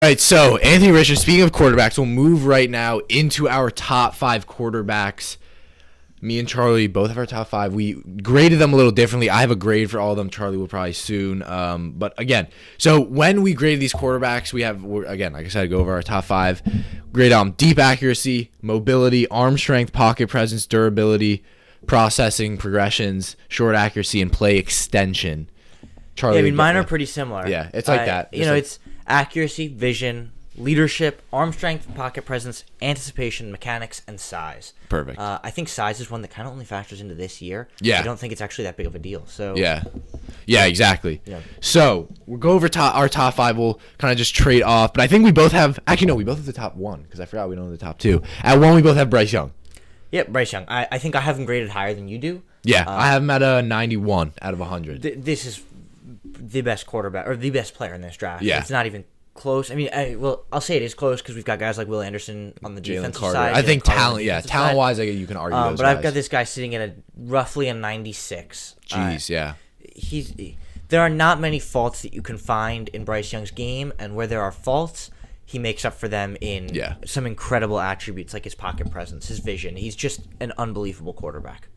All right, so Anthony Richardson, speaking of quarterbacks, we'll move right now into our top 5 quarterbacks. Me and Charlie both have our top 5. We graded them a little differently. I have a grade for all of them. Charlie will probably soon. But again, so when we graded these quarterbacks, again, like I said, go over our top 5. Grade on deep accuracy, mobility, arm strength, pocket presence, durability, processing, progressions, short accuracy, and play extension. Charlie, Yeah, I mean, mine are pretty similar. Yeah, it's like that. It's accuracy, vision, leadership, arm strength, pocket presence, anticipation, mechanics, and size. Perfect. I think size is one that kind of only factors into this year. Yeah. I don't think it's actually that big of a deal. So Yeah, exactly. Yeah. So we'll go over our top 5. We'll kind of just trade off. But I think we both have – actually, no, we both have the top 1 because I forgot we don't have the top 2. At 1, we both have Bryce Young. Yeah, Bryce Young. I think I have him graded higher than you do. Yeah, I have him at a 91 out of 100. This is the best quarterback or the best player in this draft. Yeah. It's not even close. I mean, I'll say it is close because we've got guys like Will Anderson on the defensive side. I think talent-wise, talent-wise, you can argue those but guys. I've got this guy sitting at roughly a 96. Jeez, yeah. There are not many faults that you can find in Bryce Young's game, and where there are faults, he makes up for them in some incredible attributes like his pocket presence, his vision. He's just an unbelievable quarterback.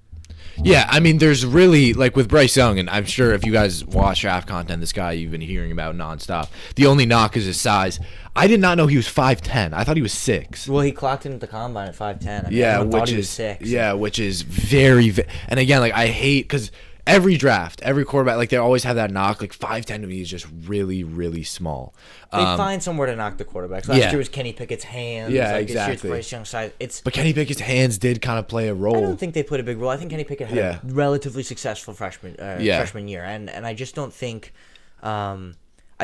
Yeah, I mean, there's really, like with Bryce Young, and I'm sure if you guys watch draft content, this guy you've been hearing about nonstop, the only knock is his size. I did not know he was 5'10". I thought he was 6. Well, he clocked in at the combine at 5'10". I mean, thought he was 6. Yeah, which is very, and again, like I hate, because every draft, every quarterback, like they always have that knock, like 5'10" to me is just really, really small. They find somewhere to knock the quarterbacks. Last year was Kenny Pickett's hands. Yeah, like, exactly. This year's Bryce Young's size. But Kenny Pickett's hands did kind of play a role. I don't think they played a big role. I think Kenny Pickett had a relatively successful freshman year, and I just don't think. I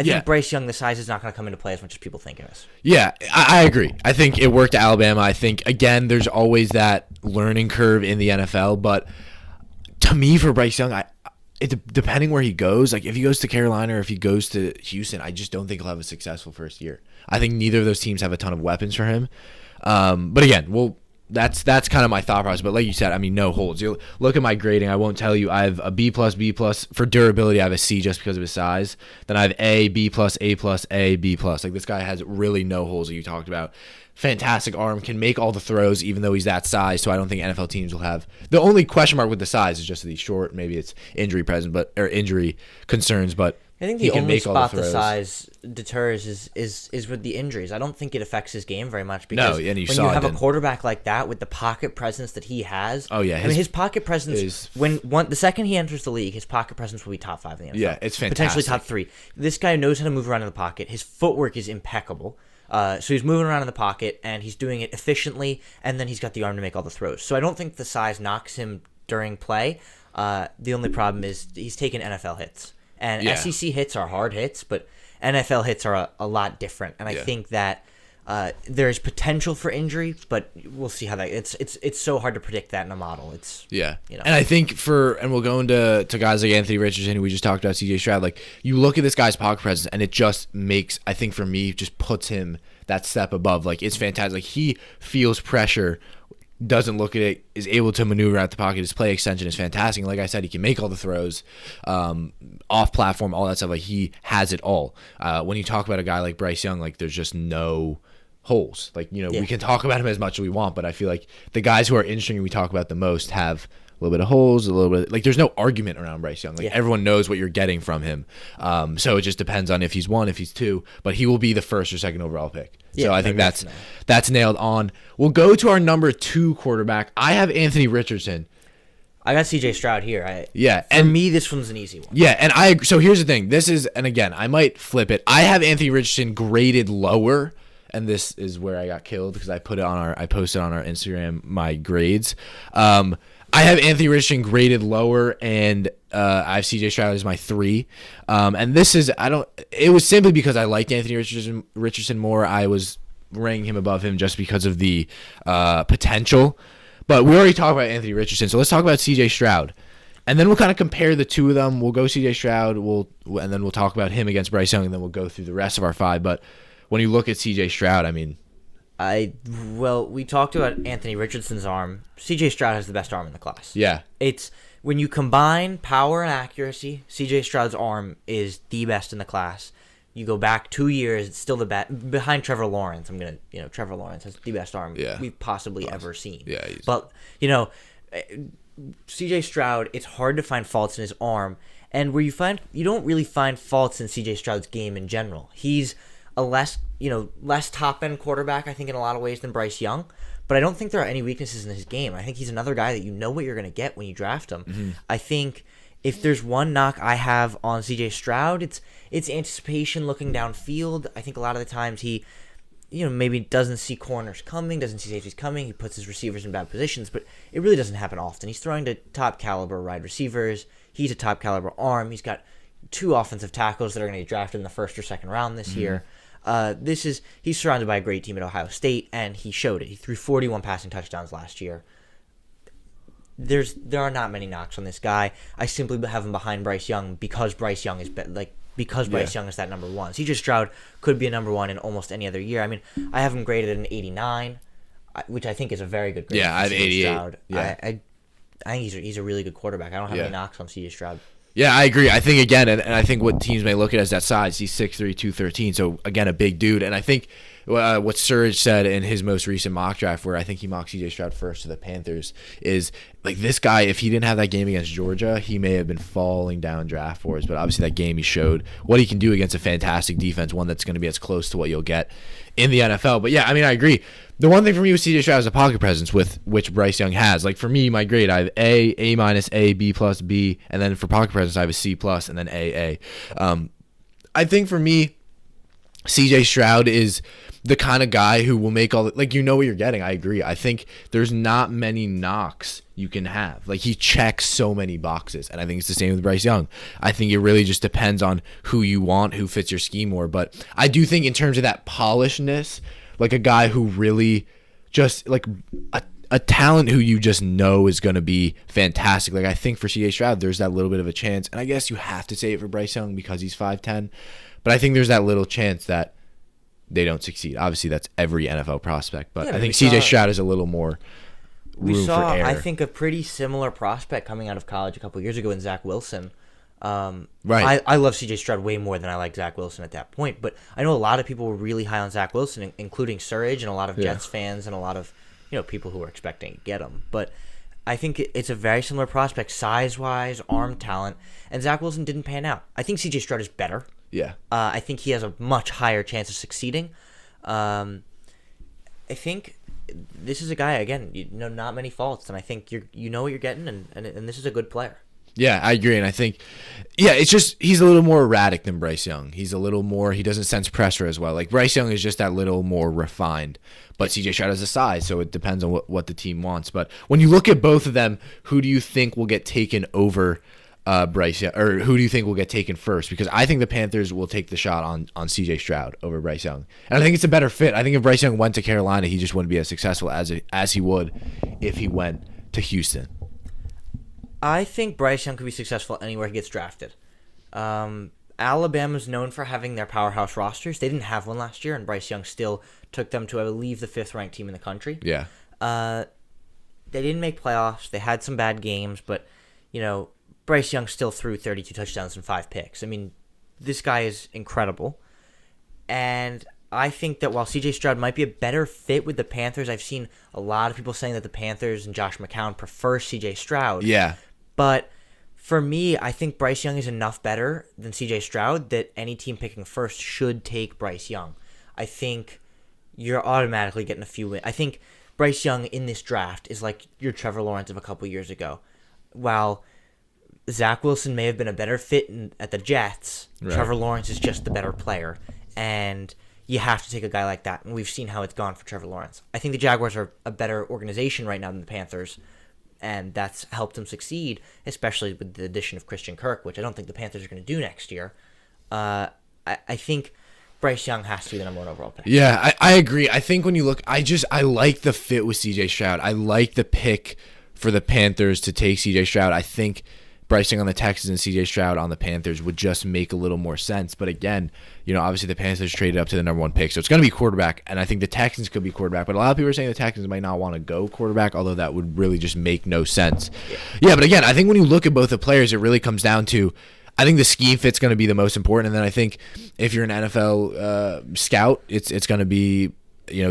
think Bryce Young, the size is not going to come into play as much as people think it is. Yeah, I agree. I think it worked at Alabama. I think, again, there's always that learning curve in the NFL. But to me, for Bryce Young, depending where he goes, like if he goes to Carolina or if he goes to Houston, I just don't think he'll have a successful first year. I think neither of those teams have a ton of weapons for him. But again, that's kind of my thought process. But like you said, I mean, no holds. You look at my grading. I won't tell you. I have a B+, B+. For durability, I have a C just because of his size. Then I have A, B+, A+, A, B+. Like this guy has really no holes that you talked about. Fantastic arm, can make all the throws even though he's that size, so I don't think NFL teams will have. The only question mark with the size is just that he's short. Maybe it's injury concerns, but I think the only spot the size deters is with the injuries. I don't think it affects his game very much because when you have a quarterback like that with the pocket presence that he has. Oh yeah, his pocket presence the second he enters the league, his pocket presence will be top 5 in the NFL. Yeah, it's fantastic. Potentially top 3. This guy knows how to move around in the pocket. His footwork is impeccable. So he's moving around in the pocket, and he's doing it efficiently, and then he's got the arm to make all the throws. So I don't think the size knocks him during play. The only problem is he's taking NFL hits. And SEC hits are hard hits, but NFL hits are a lot different. And I think that there is potential for injury, but we'll see how that. It's so hard to predict that in a model. And I think and we'll go into guys like Anthony Richardson, who we just talked about, CJ Stroud. Like you look at this guy's pocket presence, and it just makes, I think for me, just puts him that step above. Like it's fantastic. Like he feels pressure, doesn't look at it, is able to maneuver out the pocket. His play extension is fantastic. And like I said, he can make all the throws, off platform, all that stuff. Like he has it all. When you talk about a guy like Bryce Young, like there's just no holes. Like, we can talk about him as much as we want, but I feel like the guys who are interesting and we talk about the most have a little bit of holes, a little bit like there's no argument around Bryce Young. Like everyone knows what you're getting from him. So it just depends on if he's 1, if he's 2, but he will be the 1st or 2nd overall pick. So I think that's nailed on. We'll go to our number 2 quarterback. I have Anthony Richardson. I got CJ Stroud here. For me, this one's an easy one. Yeah, and so here's the thing. And again, I might flip it. I have Anthony Richardson graded lower, and this is where I got killed because I posted on our Instagram my grades. I have Anthony Richardson graded lower, and I have CJ Stroud as my 3. And this is it was simply because I liked Anthony Richardson more. I was ranking him above him just because of the potential. But we already talked about Anthony Richardson, so let's talk about CJ Stroud. And then we'll kind of compare the two of them. We'll go CJ Stroud, and then we'll talk about him against Bryce Young, and then we'll go through the rest of our 5. But when you look at CJ Stroud, I mean, we talked about Anthony Richardson's arm. CJ Stroud has the best arm in the class. Yeah. It's when you combine power and accuracy, CJ Stroud's arm is the best in the class. You go back 2 years, it's still the best behind Trevor Lawrence. Trevor Lawrence has the best arm we've possibly ever seen. Yeah, but C.J. Stroud, it's hard to find faults in his arm, and where you don't really find faults in C.J. Stroud's game in general. He's a less top end quarterback, I think, in a lot of ways than Bryce Young. But I don't think there are any weaknesses in his game. I think he's another guy that you know what you're going to get when you draft him. Mm-hmm. I think if there's one knock I have on C.J. Stroud, it's anticipation looking downfield. I think a lot of the times he, maybe doesn't see corners coming, doesn't see safeties coming. He puts his receivers in bad positions, but it really doesn't happen often. He's throwing to top caliber wide receivers. He's a top caliber arm. He's got 2 offensive tackles that are going to get drafted in the first or second round this year. He's surrounded by a great team at Ohio State, and he showed it. He threw 41 passing touchdowns last year. There are not many knocks on this guy. I simply have him behind Bryce Young because Bryce Young is Bryce Young is that number one. CJ Stroud could be a number one in almost any other year. I mean, I have him graded at an 89, which I think is a very good grade. Yeah, I have 88. Stroud. Yeah. I think he's a really good quarterback. I don't have any knocks on CJ Stroud. Yeah, I agree. I think, again, and I think what teams may look at as that size, he's 6'3", 213, so, again, a big dude. And I think what Surge said in his most recent mock draft, where I think he mocked C.J. Stroud first to the Panthers, is, like, this guy, if he didn't have that game against Georgia, he may have been falling down draft boards. But obviously that game he showed what he can do against a fantastic defense, one that's going to be as close to what you'll get in the NFL. But, yeah, I mean, I agree. The one thing for me with C.J. Stroud is a pocket presence, with which Bryce Young has. Like, for me, my grade, I have A minus, A, B plus, B, and then for pocket presence, I have a C plus, and then A. I think for me, C.J. Stroud is the kind of guy who will make all the, like, what you're getting. I agree. I think there's not many knocks you can have. Like, he checks so many boxes, and I think it's the same with Bryce Young. I think it really just depends on who you want, who fits your scheme more. But I do think in terms of that polishedness, like a guy who really just, like, a talent who you just know is going to be fantastic. Like, I think for C.J. Stroud, there's that little bit of a chance. And I guess you have to say it for Bryce Young because he's 5'10". But I think there's that little chance that they don't succeed. Obviously, that's every NFL prospect. But I think C.J. Stroud is a little more room for error. I think, a pretty similar prospect coming out of college a couple years ago in Zach Wilson. Right. I love C.J. Stroud way more than I like Zach Wilson at that point. But I know a lot of people were really high on Zach Wilson, including Surge and a lot of Jets fans and a lot of people who were expecting to get him. But I think it's a very similar prospect, size-wise, arm talent, and Zach Wilson didn't pan out. I think C.J. Stroud is better. Yeah. I think he has a much higher chance of succeeding. I think this is a guy, again, not many faults, and I think you know what you're getting, and this is a good player. Yeah, I agree, and I think, it's just he's a little more erratic than Bryce Young. He's a little more, he doesn't sense pressure as well. Like, Bryce Young is just that little more refined, but C.J. Stroud has a size, so it depends on what the team wants. But when you look at both of them, who do you think will get taken over Bryce Young, or who do you think will get taken first? Because I think the Panthers will take the shot on C.J. Stroud over Bryce Young, and I think it's a better fit. I think if Bryce Young went to Carolina, he just wouldn't be as successful as he would if he went to Houston. I think Bryce Young could be successful anywhere he gets drafted. Alabama's known for having their powerhouse rosters. They didn't have one last year, and Bryce Young still took them to, I believe, the 5th-ranked team in the country. Yeah. They didn't make playoffs. They had some bad games, but, Bryce Young still threw 32 touchdowns and 5 picks. I mean, this guy is incredible. And I think that while C.J. Stroud might be a better fit with the Panthers, I've seen a lot of people saying that the Panthers and Josh McCown prefer C.J. Stroud. Yeah. But for me, I think Bryce Young is enough better than C.J. Stroud that any team picking first should take Bryce Young. I think you're automatically getting a few wins. I think Bryce Young in this draft is like your Trevor Lawrence of a couple years ago. While Zach Wilson may have been a better fit at the Jets, right, Trevor Lawrence is just the better player. And you have to take a guy like that. And we've seen how it's gone for Trevor Lawrence. I think the Jaguars are a better organization right now than the Panthers. And that's helped them succeed, especially with the addition of Christian Kirk, which I don't think the Panthers are going to do next year. I think Bryce Young has to be the number 1 overall pick. Yeah, I agree. I think when you look, I like the fit with C.J. Stroud. I like the pick for the Panthers to take C.J. Stroud. I think Bryce Young on the Texans and C.J. Stroud on the Panthers would just make a little more sense. But again, obviously the Panthers traded up to the number 1 pick, so it's going to be quarterback, and I think the Texans could be quarterback. But a lot of people are saying the Texans might not want to go quarterback, although that would really just make no sense. Yeah, but again, I think when you look at both the players, it really comes down to, I think the scheme fit's going to be the most important, and then I think if you're an NFL scout, it's going to be,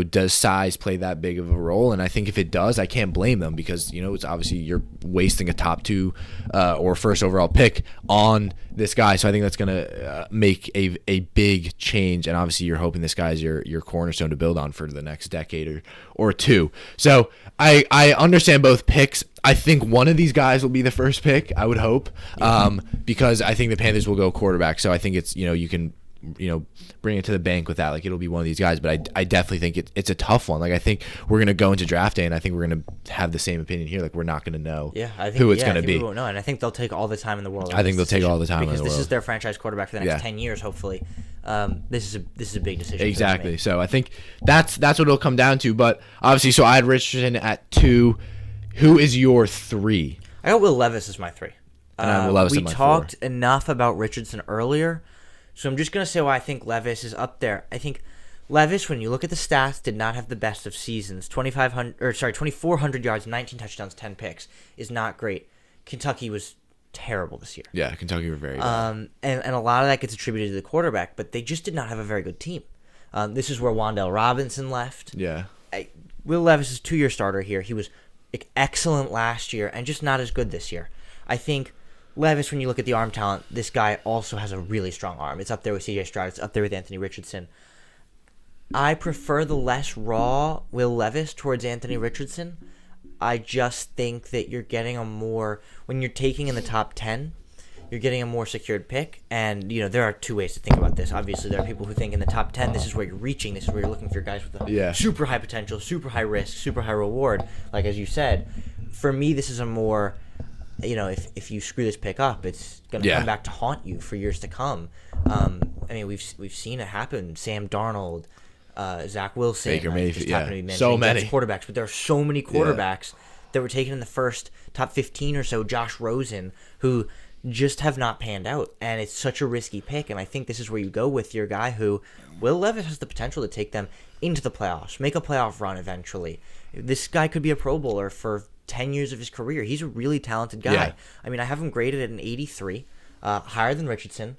does size play that big of a role? And I think if it does, I can't blame them because, it's obviously you're wasting a top 2 or first overall pick on this guy. So I think that's going to make a big change. And obviously you're hoping this guy's your cornerstone to build on for the next decade or two. So I understand both picks. I think one of these guys will be the first pick, I would hope, because I think the Panthers will go quarterback. So I think it's, you can bring it to the bank with that. Like, it'll be one of these guys, but I definitely think it's a tough one. Like, I think we're going to go into draft day, and I think we're going to have the same opinion here. Like, we're not going to know who it's going to be. We won't know, and I think they'll take all the time in the world. I think they'll take all the time in the world. Because this is their franchise quarterback for the next 10 years, hopefully. This is a big decision. Exactly. So I think that's what it'll come down to. But obviously, so I had Richardson at 2. Who is your 3? I got Will Levis as my 3. And I have Will Levis we as my talked 4. enough about Richardson earlier. So I'm just going to say why I think Levis is up there. I think Levis, when you look at the stats, did not have the best of seasons. 2,400 yards, 19 touchdowns, 10 picks is not great. Kentucky was terrible this year. Yeah, Kentucky were very bad. And a lot of that gets attributed to the quarterback, but they just did not have a very good team. This is where Wan'Dale Robinson left. Yeah. Will Levis is 2-year starter here. He was excellent last year and just not as good this year. I think Levis, when you look at the arm talent, this guy also has a really strong arm. It's up there with C.J. Stroud. It's up there with Anthony Richardson. I prefer the less raw Will Levis towards Anthony Richardson. I just think that you're getting a more, when you're taking in the top 10, you're getting a more secured pick. And, there are 2 ways to think about this. Obviously, there are people who think in the top 10, this is where you're reaching. This is where you're looking for guys with a super high potential, super high risk, super high reward. Like, as you said, for me, this is a more, if you screw this pick up, it's going to come back to haunt you for years to come. We've seen it happen. Sam Darnold, Zach Wilson, Baker Mayfield, so many quarterbacks, but there are so many quarterbacks that were taken in the first top 15 or so. Josh Rosen, who just have not panned out, and it's such a risky pick. And I think this is where you go with your guy who, Will Levis, has the potential to take them into the playoffs, make a playoff run eventually. This guy could be a Pro Bowler for 10 years of his career. He's a really talented guy. Yeah. I have him graded at an 83, higher than Richardson,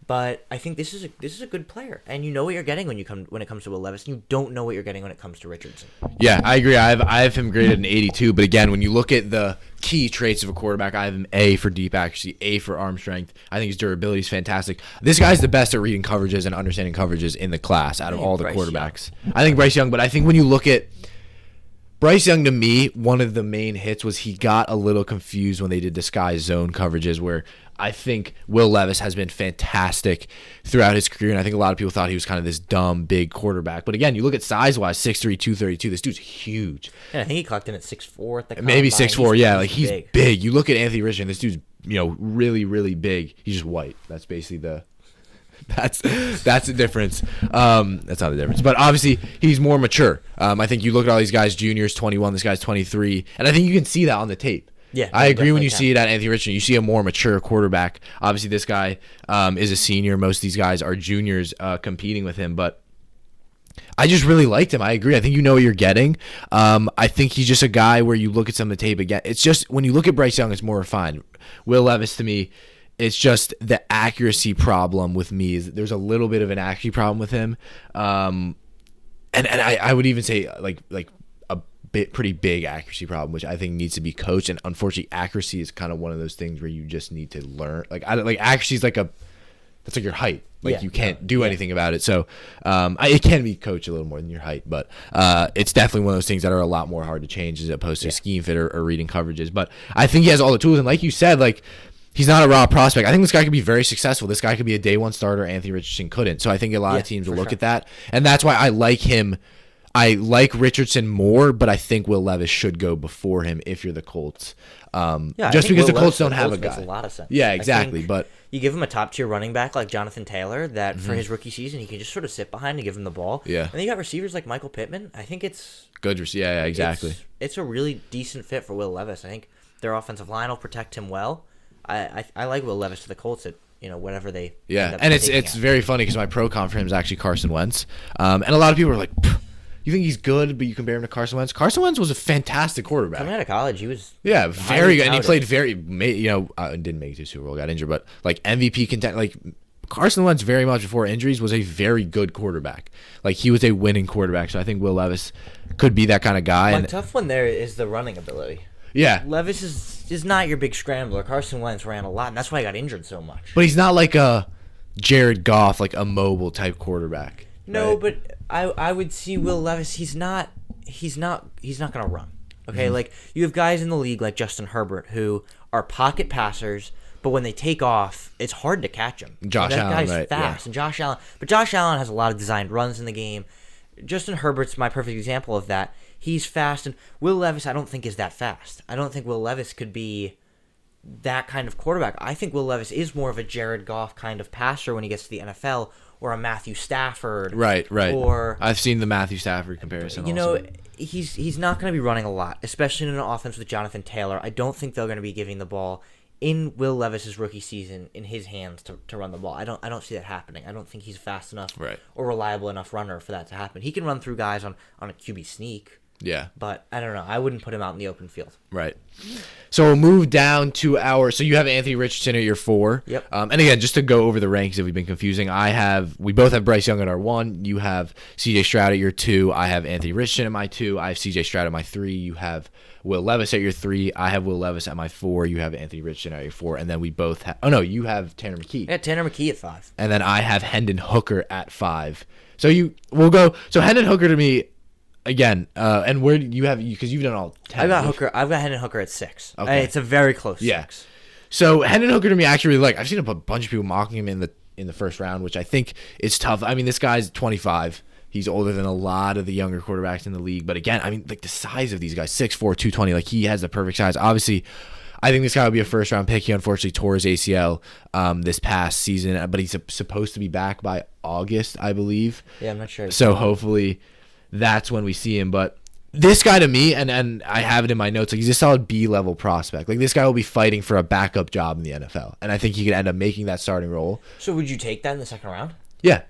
but I think this is a good player, and you know what you're getting when it comes to Will Levis. You don't know what you're getting when it comes to Richardson. Yeah, I agree. I have him graded an 82, but again, when you look at the key traits of a quarterback, I have him A for deep accuracy, A for arm strength. I think his durability is fantastic. This guy's the best at reading coverages and understanding coverages in the class out of all the quarterbacks. I think Bryce Young, but I think when you look at Bryce Young, to me, one of the main hits was he got a little confused when they did disguise zone coverages, where I think Will Levis has been fantastic throughout his career, and I think a lot of people thought he was kind of this dumb, big quarterback. But again, you look at size-wise, 6'3", 232, this dude's huge. Yeah, I think he clocked in at 6'4" at the combine. Maybe 6'4", yeah. He's big. You look at Anthony Richardson, this dude's really, really big. He's just white. That's basically that's the difference. That's not the difference. But obviously, he's more mature. I think you look at all these guys, juniors, 21, this guy's 23, and I think you can see that on the tape. Yeah, I agree when you see it at Anthony Richardson. You see a more mature quarterback. Obviously, this guy is a senior. Most of these guys are juniors competing with him. But I just really liked him. I agree. I think you know what you're getting. I think he's just a guy where you look at some of the tape again. It's just when you look at Bryce Young, it's more refined. Will Levis, to me, it's just the accuracy problem with me. There's a little bit of an accuracy problem with him. And I would even say like pretty big accuracy problem, which I think needs to be coached. And unfortunately, accuracy is kind of one of those things where you just need to learn. Accuracy is that's like your height. You can't do anything about it. So it can be coached a little more than your height, but it's definitely one of those things that are a lot more hard to change as opposed to scheme fit or reading coverages. But I think he has all the tools, and like you said, he's not a raw prospect. I think this guy could be very successful. This guy could be a day one starter. Anthony Richardson couldn't. So I think a lot of teams will look at that, and that's why I like him. I like Richardson more, but I think Will Levis should go before him if you're the Colts. Just because the Colts don't have a guy. Makes a lot of sense. Yeah, exactly. But you give him a top tier running back like Jonathan Taylor that for his rookie season he can just sort of sit behind and give him the ball. Yeah. And then you got receivers like Michael Pittman. I think it's good. Yeah, exactly. It's a really decent fit for Will Levis. I think their offensive line will protect him well. I like Will Levis to the Colts at whatever they and it's very funny because my pro comp for him is actually Carson Wentz, and a lot of people are like, You think he's good, but you compare him to Carson Wentz. Carson Wentz was a fantastic quarterback. Coming out of college, he was very good, and he played didn't make it to Super Bowl, got injured, but like MVP content, like Carson Wentz very much before injuries was a very good quarterback. Like he was a winning quarterback, so I think Will Levis could be that kind of guy. My tough one there is the running ability. Yeah, Levis is not your big scrambler. Carson Wentz ran a lot, and that's why he got injured so much. But he's not like a Jared Goff, like a mobile type quarterback. No, right? but I would see Will Levis. He's not gonna run. Okay, like you have guys in the league like Justin Herbert who are pocket passers, but when they take off, it's hard to catch him. Josh Allen, that guy's right, fast, and Josh Allen has a lot of designed runs in the game. Justin Herbert's my perfect example of that. He's fast, and Will Levis I don't think is that fast. I don't think Will Levis could be that kind of quarterback. I think Will Levis is more of a Jared Goff kind of passer when he gets to the NFL, or a Matthew Stafford. Right. Or I've seen the Matthew Stafford comparison. You also. know, he's not going to be running a lot, especially in an offense with Jonathan Taylor. I don't think they're going to be giving the ball in Will Levis's rookie season in his hands to run the ball. I don't see that happening. I don't think he's fast enough or reliable enough runner for that to happen. He can run through guys on a QB sneak. Yeah. But I don't know. I wouldn't put him out in the open field. Right. So we'll move down to so you have Anthony Richardson at your 4. Yep. And again, just to go over the ranks if we've been confusing, we both have Bryce Young at our 1. You have CJ Stroud at your 2. I have Anthony Richardson at my 2. I have CJ Stroud at my 3. You have Will Levis at your 3. I have Will Levis at my 4. You have Anthony Richardson at your 4. And then we both have, you have Tanner McKee. Yeah, Tanner McKee at 5. And then I have Hendon Hooker at 5. So Hendon Hooker to me, again, and where do you have because you've done all 10. I've got Hendon Hooker at 6. Okay. It's a very close 6. So Hendon Hooker to me actually really I've seen a bunch of people mocking him in the first round, which I think is tough. I mean, this guy's 25. He's older than a lot of the younger quarterbacks in the league. But again, I mean, like the size of these guys, 6'4", 220, like he has the perfect size. Obviously, I think this guy would be a first round pick. He unfortunately tore his ACL this past season, but he's supposed to be back by August, I believe. Yeah, I'm not sure. So hopefully that's when we see him. But this guy to me, and I have it in my notes, like he's a solid B-level prospect. Like this guy will be fighting for a backup job in the NFL, and I think he could end up making that starting role. So would you take that in the second round? Yeah.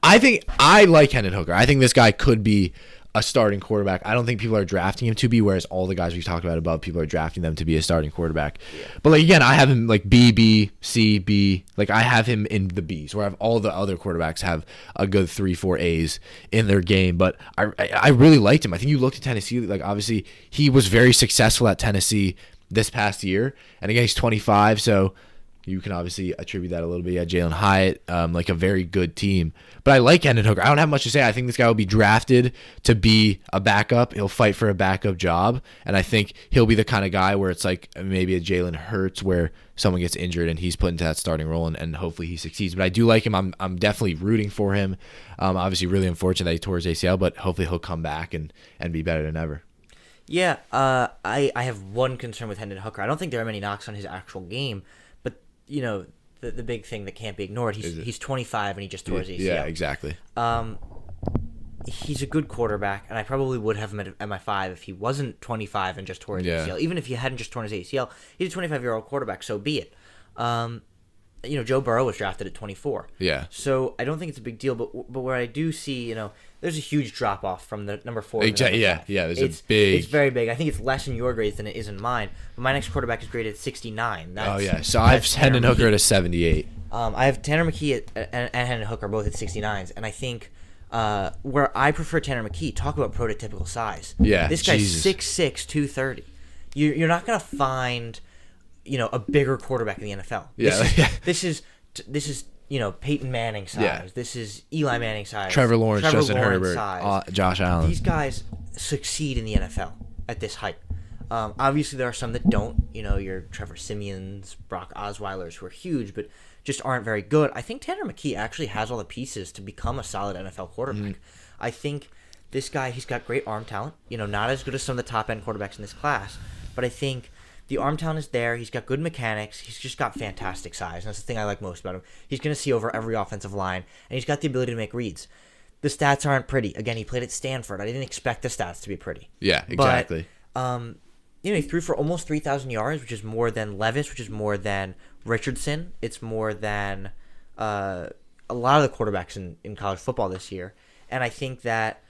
I like Hendon Hooker. I think this guy could be a starting quarterback. I don't think people are drafting him to be, whereas all the guys we've talked about above, people are drafting them to be a starting quarterback. Yeah. But like again, I have him like B, C, B. Like I have him in the Bs, where I have all the other quarterbacks have a good 3-4 A's in their game. But I really liked him. I think you looked at Tennessee, like obviously he was very successful at Tennessee this past year. And again, he's 25, so you can obviously attribute that a little bit. Yeah, Jalen Hyatt, like a very good team. But I like Hendon Hooker. I don't have much to say. I think this guy will be drafted to be a backup. He'll fight for a backup job. And I think he'll be the kind of guy where it's like maybe a Jalen Hurts where someone gets injured and he's put into that starting role and hopefully he succeeds. But I do like him. I'm definitely rooting for him. Obviously really unfortunate that he tore his ACL, but hopefully he'll come back and be better than ever. Yeah, I have one concern with Hendon Hooker. I don't think there are many knocks on his actual game. You know, the big thing that can't be ignored, he's 25 and he just tore his ACL. Yeah, exactly. He's a good quarterback, and I probably would have him at my 5 if he wasn't 25 and just tore his ACL. Even if he hadn't just torn his ACL, he's a 25-year-old quarterback, so be it. Joe Burrow was drafted at 24. Yeah. So I don't think it's a big deal, but where I do see, there's a huge drop-off from the number 4 to the number 5. Yeah, it's very big. I think it's less in your grades than it is in mine. But my next quarterback is graded at 69. So I have Hendon Hooker at a 78. I have Tanner McKee and Hendon Hooker both at 69s, and I think where I prefer Tanner McKee, talk about prototypical size. Yeah, this guy's 6'6", 230. You're not gonna find a bigger quarterback in the NFL. This is Peyton Manning size. Yeah. This is Eli Manning size. Trevor Lawrence, Justin Herbert, Josh Allen. These guys succeed in the NFL at this height. Obviously, there are some that don't. Your Trevor Simeons, Brock Osweilers, who are huge, but just aren't very good. I think Tanner McKee actually has all the pieces to become a solid NFL quarterback. Mm-hmm. I think this guy, he's got great arm talent. Not as good as some of the top-end quarterbacks in this class, but I think the arm talent is there. He's got good mechanics. He's just got fantastic size. And that's the thing I like most about him. He's going to see over every offensive line, and he's got the ability to make reads. The stats aren't pretty. Again, he played at Stanford. I didn't expect the stats to be pretty. Yeah, exactly. But, he threw for almost 3,000 yards, which is more than Levis, which is more than Richardson. It's more than a lot of the quarterbacks in college football this year. And I think that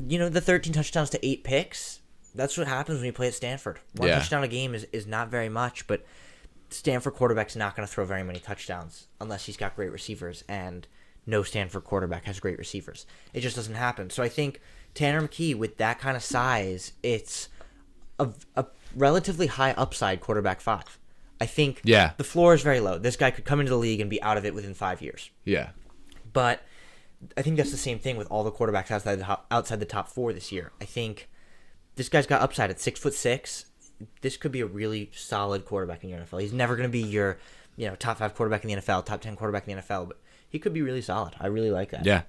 the 13 touchdowns to 8 picks, that's what happens when you play at Stanford. One touchdown a game is not very much, but Stanford quarterback's not going to throw very many touchdowns unless he's got great receivers, and no Stanford quarterback has great receivers. It just doesn't happen. So I think Tanner McKee, with that kind of size, it's a relatively high upside quarterback 5. I think the floor is very low. This guy could come into the league and be out of it within 5 years. Yeah. But I think that's the same thing with all the quarterbacks outside the top 4 this year. I think this guy's got upside at 6'6". This could be a really solid quarterback in your NFL. He's never going to be your top 5 quarterback in the NFL, top 10 quarterback in the NFL, but he could be really solid. I really like that. Yeah.